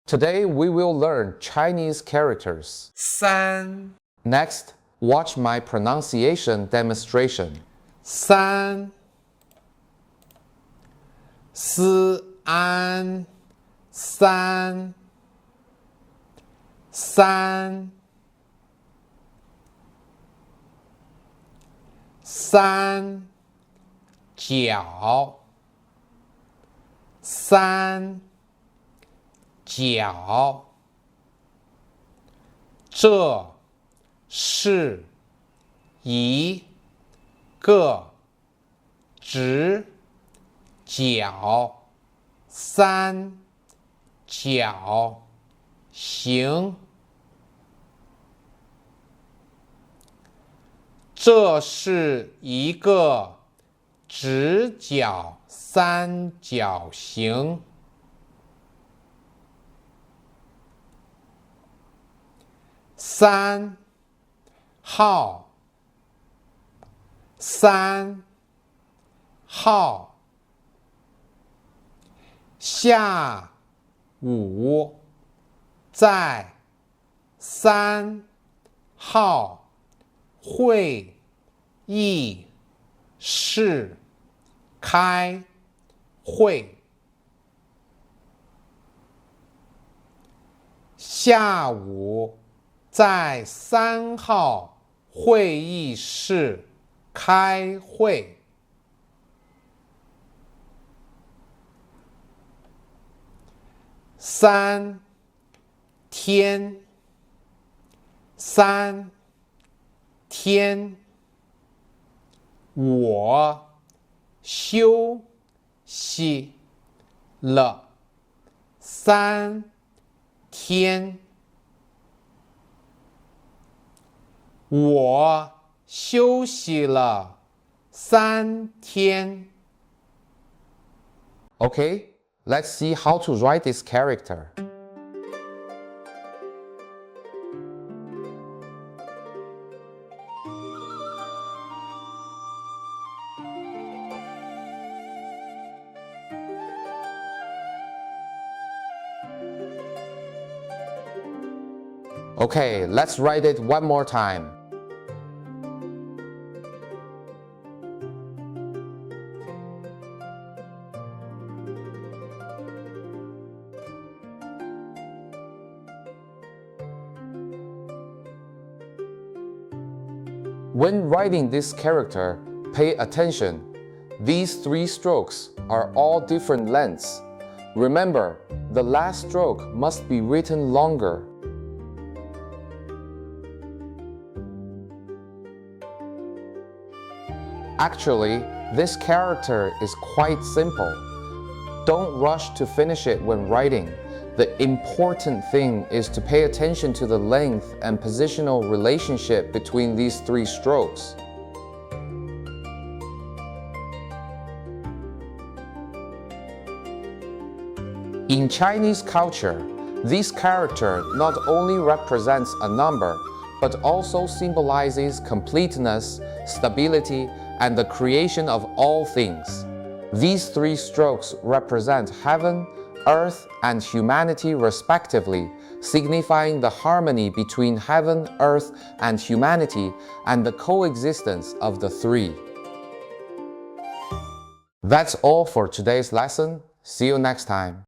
Today we will learn Chinese characters. 三 Next, watch my pronunciation demonstration. 三思安三三三角三角，这是一个直角三角形。这是一个直角三角形。三号，三号，下午在三号会议室开会。下午在3号会议室开会。3天，3天，我休息了3天。我休息了3天。Okay, let's see how to write this character. Okay, let's write it one more time. When writing this character, pay attention. These 3 strokes are all different lengths. Remember, the last stroke must be written longer. Actually, this character is quite simple. Don't rush to finish it when writing. The important thing is to pay attention to the length and positional relationship between these 3 strokes. In Chinese culture, this character not only represents a number, but also symbolizes completeness, stability, and the creation of all things. These 3 strokes represent heaven, earth, and humanity respectively, signifying the harmony between heaven, earth, and humanity, and the coexistence of the 3. That's all for today's lesson. See you next time.